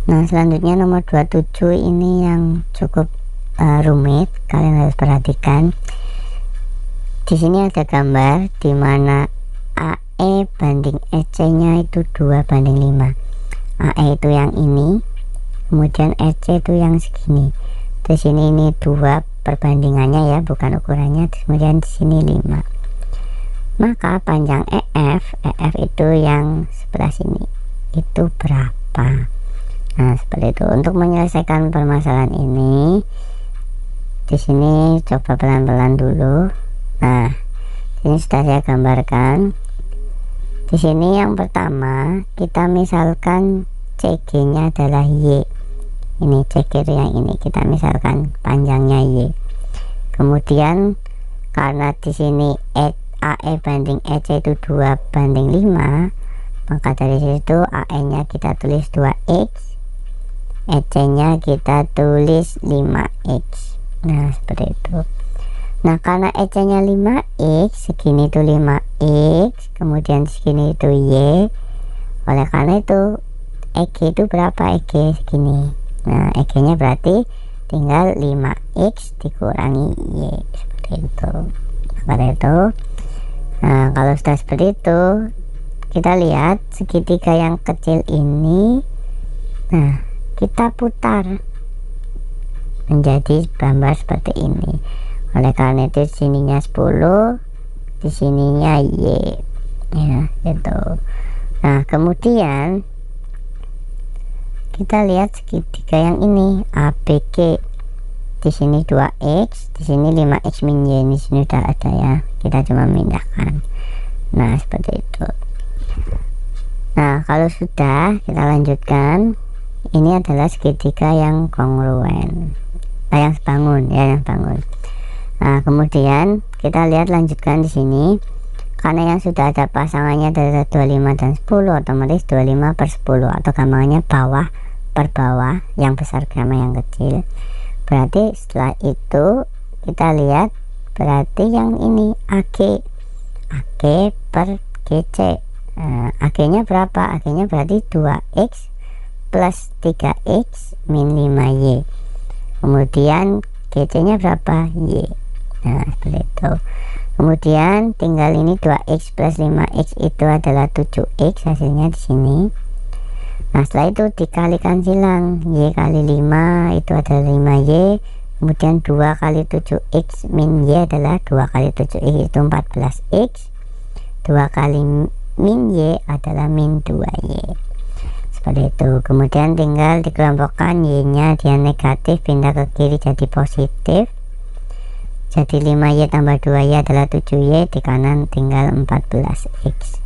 Nah, selanjutnya nomor 27 ini yang cukup rumit, kalian harus perhatikan. Di sini ada gambar di mana AE banding EC nya itu 2:5. AE itu yang ini, kemudian EC itu yang segini. Di sini ini 2 perbandingannya ya, bukan ukurannya. Kemudian di sini 5. Maka panjang EF itu yang sebelah sini itu berapa? Nah, seperti itu. Untuk menyelesaikan permasalahan ini, di sini coba pelan-pelan dulu. Nah, ini sudah saya gambarkan. Di sini yang pertama kita misalkan CG-nya adalah Y. Ini CG yang ini kita misalkan panjangnya Y. Kemudian karena di sini AE banding EC itu 2:5, maka dari situ AE-nya kita tulis 2x, EC-nya kita tulis 5x. Nah, seperti itu. Nah, karena EC-nya 5x, segini itu 5x, kemudian segini itu Y. Oleh karena itu EG itu berapa? EG segini. Nah, EG-nya berarti tinggal 5x dikurangi Y, seperti itu. Seperti itu. Nah, kalau sudah seperti itu, kita lihat segitiga yang kecil ini. Nah, kita putar menjadi gambar seperti ini. Oleh karena itu sininya 10, di sininya Y, ya gitu. Nah, kemudian kita lihat segitiga yang ini ABG. Di sini 2x, di sini 5x min Y. Ini sini sudah ada ya, kita cuma memindahkan. Nah, seperti itu. Nah, kalau sudah, kita lanjutkan. Ini adalah segitiga yang kongruen, yang sebangun ya, yang bangun. Nah, kemudian kita lihat lanjutkan di sini. Karena yang sudah ada pasangannya adalah 25 dan 10, otomatis 25/10 atau gampangannya bawah per bawah, yang besar sama yang kecil. Berarti setelah itu kita lihat, berarti yang ini AG per GC. AG-nya berapa? AG-nya berarti 2x plus 3x min 5y. Kemudian GC-nya berapa? Y. Nah, seperti itu. Kemudian tinggal ini 2x plus 5x itu adalah 7x, hasilnya di sini. Nah, setelah itu dikalikan silang, Y kali 5 itu adalah 5y. Kemudian 2 kali 7x min Y adalah 2 kali 7x itu 14x. 2 kali min Y adalah min 2y. Seperti itu. Kemudian tinggal dikelompokkan, Y nya dia negatif pindah ke kiri jadi positif. Jadi 5y tambah 2y adalah 7y, di kanan tinggal 14x.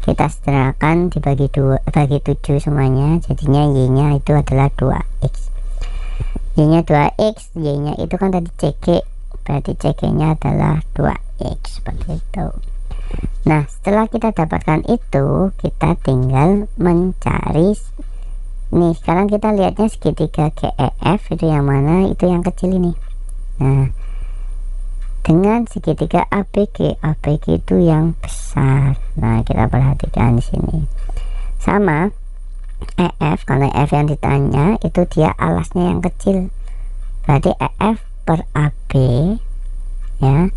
Kita sederhanakan dibagi 2, bagi 7 semuanya, jadinya y nya itu adalah 2x. Y nya 2x, y nya itu kan tadi CG, berarti CG nya adalah 2x, seperti itu. Nah, setelah kita dapatkan itu, kita tinggal mencari. Nih, sekarang kita lihatnya segitiga GEF itu yang mana? Itu yang kecil ini. Nah, dengan segitiga ABG itu yang besar. Nah, kita perhatikan di sini. Sama EF, karena EF yang ditanya itu dia alasnya yang kecil. Berarti EF per AB ya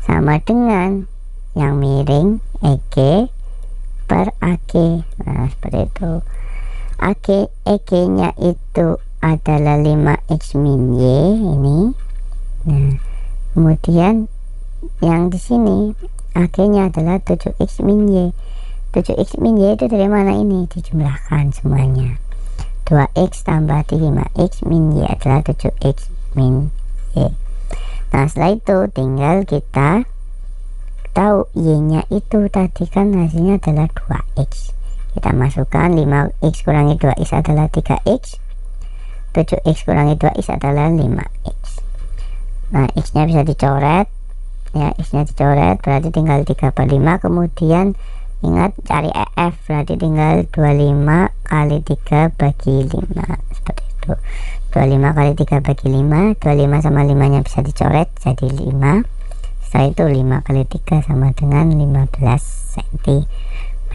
sama dengan yang miring EG per AG. Nah, seperti itu. EG nya itu adalah 5x min Y ini. Nah, kemudian yang di sini AG nya adalah 7x min Y. 7x min Y itu dari mana ini? Dijumlahkan semuanya. 2x tambah 5x min Y adalah 7x min Y. Nah, setelah itu tinggal kita tahu Y nya itu tadi kan hasilnya adalah 2x. Kita masukkan 5x kurangi 2x adalah 3x. 7x kurangi 2x adalah 5x. Nah, x nya bisa dicoret ya, x nya dicoret berarti tinggal 3/5. Kemudian ingat cari EF, berarti tinggal 25 kali 3 bagi 5, seperti itu. 25 kali 3 bagi 5, 25 sama 5 nya bisa dicoret jadi 5. Setelah itu 5 kali 3 sama dengan 15 cm.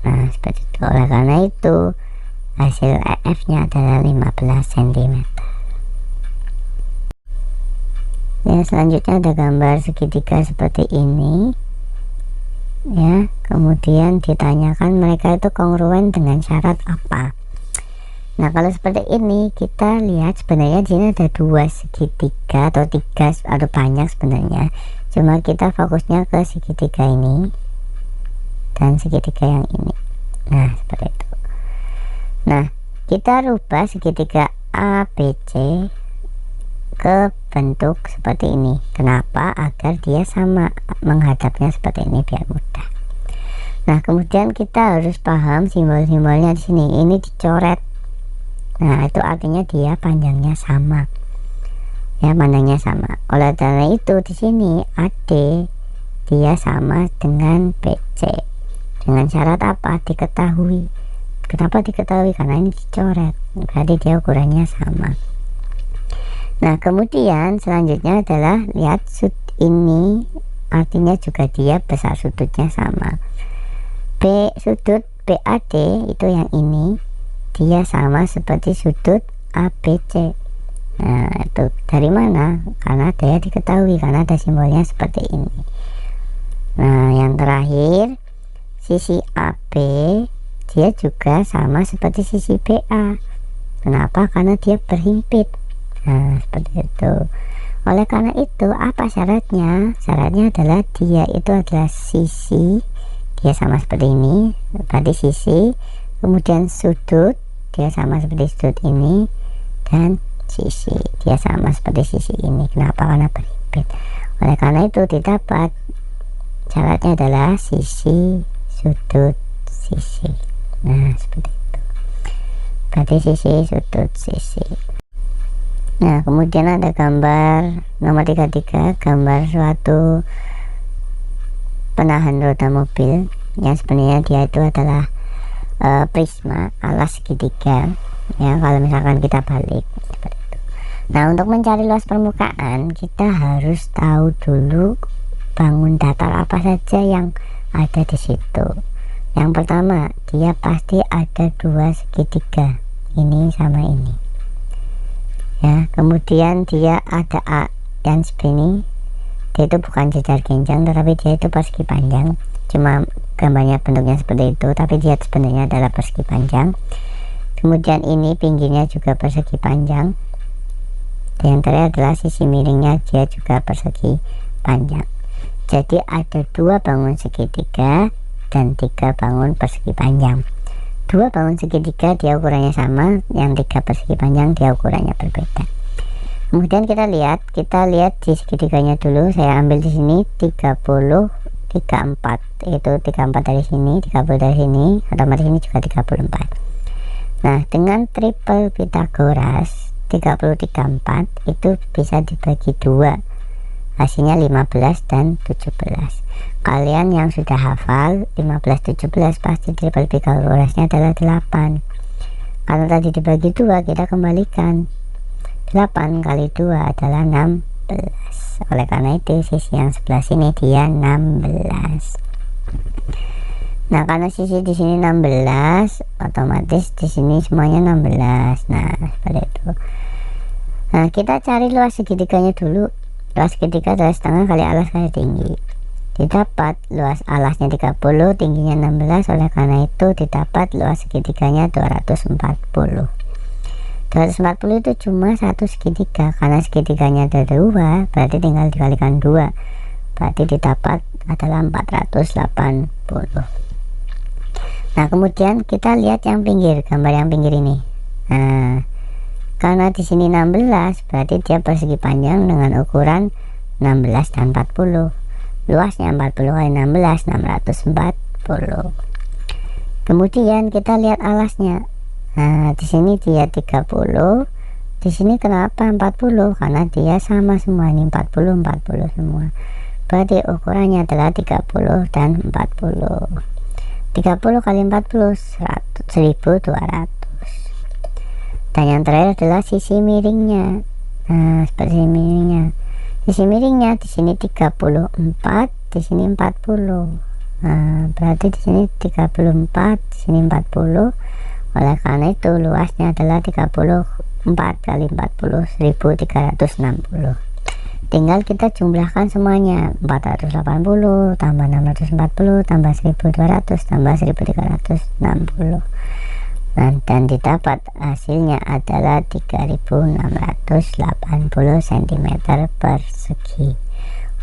Nah, seperti itu. Oleh karena itu hasil EF nya adalah 15 cm. Ya, selanjutnya ada gambar segitiga seperti ini ya. Kemudian ditanyakan mereka itu kongruen dengan syarat apa. Nah, kalau seperti ini kita lihat sebenarnya di sini ada dua segitiga atau tiga atau banyak sebenarnya, cuma kita fokusnya ke segitiga ini dan segitiga yang ini. Nah, seperti itu. Nah, kita rubah segitiga ABC ke bentuk seperti ini. Kenapa? Agar dia sama menghadapnya seperti ini biar mudah. Nah, kemudian kita harus paham simbol-simbolnya di sini. Ini dicoret. Nah, itu artinya dia panjangnya sama. Ya, panjangnya sama. Oleh karena itu di sini AD dia sama dengan BC. Dengan syarat apa? Diketahui. Kenapa diketahui? Karena ini dicoret. Berarti dia ukurannya sama. Nah, kemudian selanjutnya adalah lihat sud ini, artinya juga dia besar sudutnya sama. Sudut BAD itu yang ini dia sama seperti sudut ABC. Nah, itu dari mana? Karena dia diketahui, karena ada simbolnya seperti ini. Nah, yang terakhir sisi AB dia juga sama seperti sisi BA. Kenapa? Karena dia berhimpit. Nah, seperti itu. Oleh karena itu, apa syaratnya? Syaratnya adalah dia itu adalah sisi, dia sama seperti ini, berarti sisi, kemudian sudut, dia sama seperti sudut ini, dan sisi, dia sama seperti sisi ini. Kenapa? Karena berhimpit. Oleh karena itu didapat syaratnya adalah sisi, sudut, sisi. Nah, seperti itu. Berarti sisi, sudut, sisi. Nah, kemudian ada gambar nomor 33, gambar suatu penahan roda mobil yang sebenarnya dia itu adalah prisma alas segitiga ya, kalau misalkan kita balik seperti itu. Nah, untuk mencari luas permukaan kita harus tahu dulu bangun datar apa saja yang ada di situ. Yang pertama, dia pasti ada dua segitiga, ini sama ini ya. Kemudian dia ada A dan segini, dia itu bukan jejar genjang tetapi dia itu persegi panjang, cuma gambarnya bentuknya seperti itu, tapi dia sebenarnya adalah persegi panjang. Kemudian ini pinggirnya juga persegi panjang, dan yang terakhir adalah sisi miringnya dia juga persegi panjang. Jadi ada dua bangun segitiga dan tiga bangun persegi panjang. Dua bangun segitiga dia ukurannya sama, yang tiga persegi panjang dia ukurannya berbeda. Kemudian kita lihat di segitiganya dulu. Saya ambil di sini 30 34, itu 34 dari sini, 30 dari sini, otomatis ini juga 34. Nah, dengan triple Pythagoras 30 34 itu bisa dibagi dua, hasilnya 15 dan 17. Kalian yang sudah hafal 15 17 pasti triple Pythagorasnya adalah 8. Karena tadi dibagi dua, kita kembalikan 8 kali 2 adalah 16. Oleh karena itu sisi yang sebelah sini dia 16. Nah, karena sisi di sini 16, otomatis di sini semuanya 16. Nah, seperti itu. Nah, kita cari luas segitiganya dulu. Luas segitiga adalah setengah kali alas kali tinggi. Didapat luas alasnya 30, tingginya 16. Oleh karena itu didapat luas segitiganya 240. 240 itu cuma satu segitiga, karena segitiganya ada dua, berarti tinggal dikalikan 2, berarti didapat adalah 480. Nah, kemudian kita lihat yang pinggir, gambar yang pinggir ini. Nah, karena di sini 16, berarti dia persegi panjang dengan ukuran 16 dan 40. Luasnya 40 kali 16, 640. Kemudian kita lihat alasnya. Nah, di sini dia 30, di sini kenapa 40? Karena dia sama semua, ini 40 40 semua. Berarti ukurannya adalah 30 dan 40. 30 kali 40 1200. Dan yang terakhir adalah sisi miringnya. Nah, seperti miringnya. Sisi miringnya di sini 34, di sini 40. Nah, berarti di sini 34, di sini 40. Oleh karena itu luasnya adalah 34 kali 40 1360. Tinggal kita jumlahkan semuanya, 480 tambah 640 tambah 1200 tambah 1360. Dan didapat hasilnya adalah 3680 cm persegi.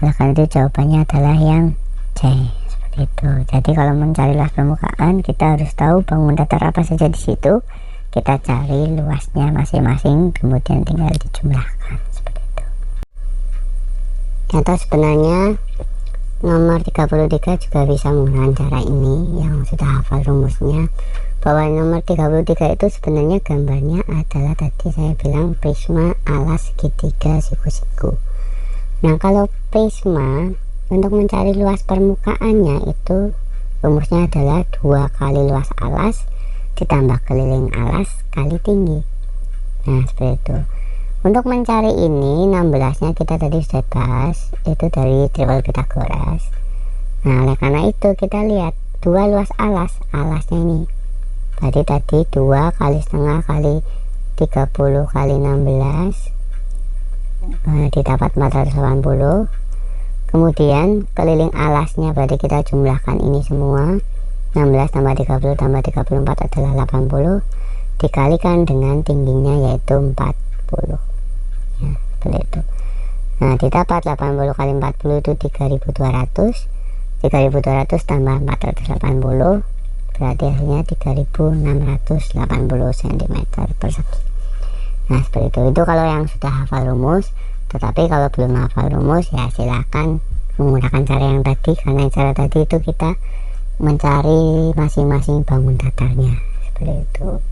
Oleh karena itu jawabannya adalah yang C, seperti itu. Jadi kalau mencari luas permukaan kita harus tahu bangunan datar apa saja di situ, kita cari luasnya masing-masing, kemudian tinggal dijumlahkan seperti itu. Atau sebenarnya nomor 33 juga bisa menggunakan cara ini yang sudah hafal rumusnya, bahwa nomor 33 itu sebenarnya gambarnya adalah tadi saya bilang prisma alas segitiga siku-siku. Nah kalau prisma untuk mencari luas permukaannya itu rumusnya adalah 2 kali luas alas ditambah keliling alas kali tinggi. Nah seperti itu. Untuk mencari ini 16 nya kita tadi sudah bahas, itu dari triple Pythagoras. Nah oleh karena itu kita lihat 2 luas alasnya ini berarti tadi 2 kali setengah kali 30 kali 16 didapat 480. Kemudian keliling alasnya berarti kita jumlahkan ini semua, 16 tambah 30 tambah 34 adalah 80 dikalikan dengan tingginya yaitu 40 ya, seperti itu. Nah didapat 80 kali 40 itu 3200 tambah 480 berarti hasilnya 3680 cm persegi. Nah seperti itu kalau yang sudah hafal rumus. Tetapi kalau belum hafal rumus ya silahkan menggunakan cara yang tadi, karena cara tadi itu kita mencari masing-masing bangun datarnya seperti itu.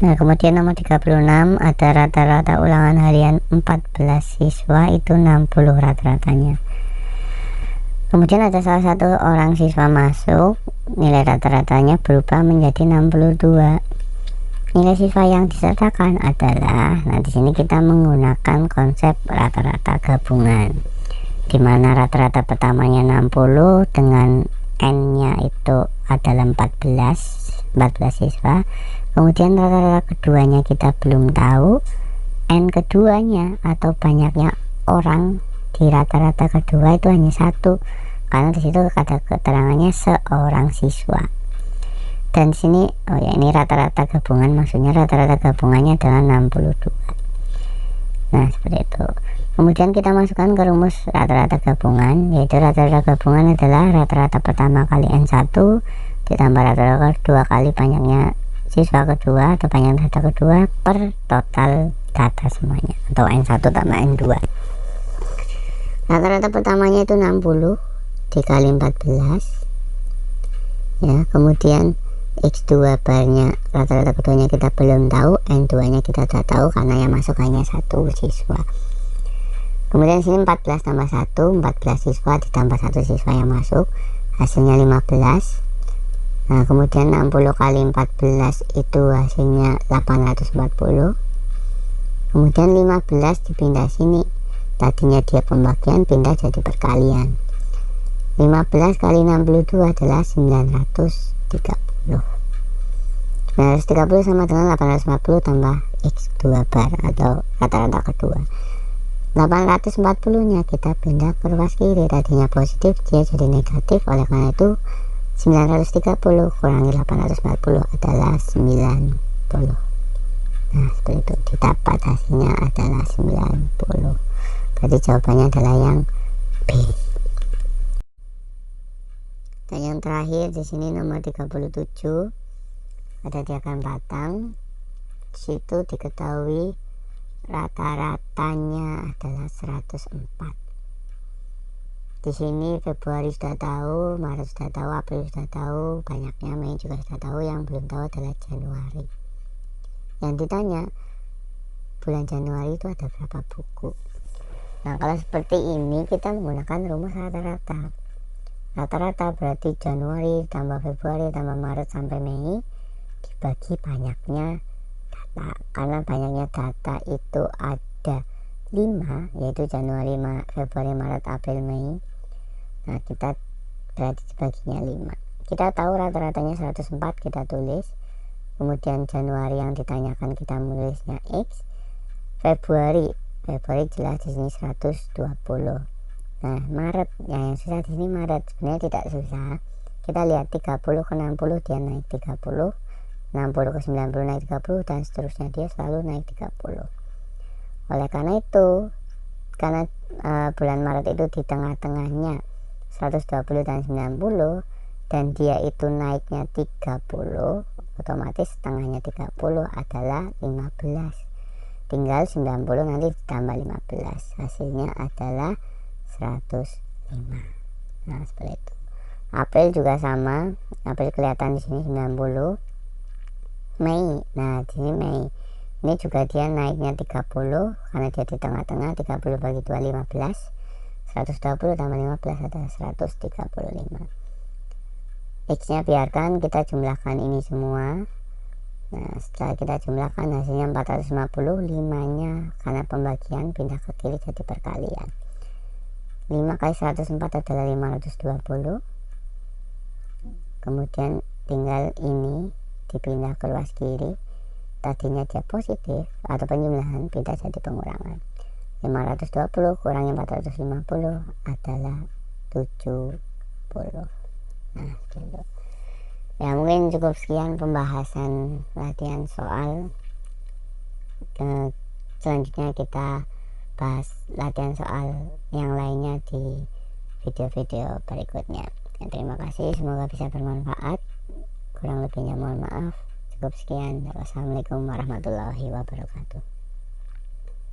Nah kemudian nomor 36 ada rata-rata ulangan harian 14 siswa itu 60 rata-ratanya. Kemudian ada salah satu orang siswa masuk, nilai rata-ratanya berubah menjadi 62. Nilai siswa yang disertakan adalah, nah di sini kita menggunakan konsep rata-rata gabungan, dimana rata-rata pertamanya 60 dengan n-nya itu adalah 14 siswa. Kemudian rata-rata keduanya kita belum tahu, n keduanya atau banyaknya orang di rata-rata kedua itu hanya 1, karena disitu ada keterangannya seorang siswa. Dan di sini oh ya ini rata-rata gabungan, maksudnya rata-rata gabungannya adalah 62. Nah seperti itu. Kemudian kita masukkan ke rumus rata-rata gabungan, yaitu rata-rata gabungan adalah rata-rata pertama kali n1 ditambah rata-rata kedua kali banyaknya siswa kedua atau banyak data kedua per total data semuanya, atau n1 tambah n2. Rata-rata pertamanya itu 60 dikali 14 ya, kemudian x2 barnya rata-rata keduanya kita belum tahu, n2 nya kita sudah tahu karena yang masuk hanya 1 siswa. Kemudian sini 14 tambah 1, 14 siswa ditambah 1 siswa yang masuk, hasilnya 15. Nah kemudian 60 kali 14 itu hasilnya 840. Kemudian 15 dipindah sini, tadinya dia pembagian pindah jadi perkalian. 15 kali 62 adalah 930. 930 sama dengan 840 tambah x2 bar atau rata-rata kedua. 840 nya kita pindah ke ruas kiri, tadinya positif dia jadi negatif, oleh karena itu 930 kurangi 840 adalah 90. Nah seperti itu, didapat hasilnya adalah 90. Berarti jawabannya adalah yang B. Dan yang terakhir di sini nomor 37 ada diagram batang. Di situ diketahui rata-ratanya adalah 104. Di sini Februari sudah tahu, Maret sudah tahu, April sudah tahu, banyaknya Mei juga sudah tahu, yang belum tahu adalah Januari. Yang ditanya bulan Januari itu ada berapa buku. Nah kalau seperti ini kita menggunakan rumus rata-rata. Rata-rata berarti Januari tambah Februari tambah Maret sampai Mei dibagi banyaknya data, karena banyaknya data itu ada 5, yaitu Januari, Februari, Maret, April, Mei. Nah kita berarti dibaginya 5, Kita tahu rata-ratanya 104, kita tulis. Kemudian Januari yang ditanyakan kita menulisnya X. Februari jelas di sini 120. Nah, Maret yang susah di sini Maret, sebenarnya tidak susah. Kita lihat 30 ke 60 dia naik 30, 60 ke 90 naik 30, dan seterusnya dia selalu naik 30. Oleh karena itu, karena bulan Maret itu di tengah-tengahnya 120 dan 90, dan dia itu naiknya 30, otomatis setengahnya 30 adalah 15. Tinggal 90 nanti ditambah 15, hasilnya adalah 105. Nah, seperti itu. April juga sama. April kelihatan di sini 90. Mei, nah di sini Mei ini juga dia naiknya 30 karena dia di tengah-tengah. 30 bagi 2 15, 120 tambah 15 adalah 135. X nya biarkan kita jumlahkan ini semua. Nah, setelah kita jumlahkan hasilnya 450. 5 nya karena pembagian pindah ke kiri jadi perkalian. 5 kali 104 adalah 520. Kemudian tinggal ini dipindah ke luas kiri. Tadinya dia positif atau penjumlahan, pindah jadi pengurangan. 520 kurangi 450 adalah 70. Nah, gitu. Ya, mungkin cukup sekian pembahasan latihan soal. Selanjutnya kita bahas latihan soal yang lainnya di video-video berikutnya. Dan terima kasih, semoga bisa bermanfaat. Kurang lebihnya mohon maaf. Cukup sekian. Wassalamualaikum warahmatullahi wabarakatuh.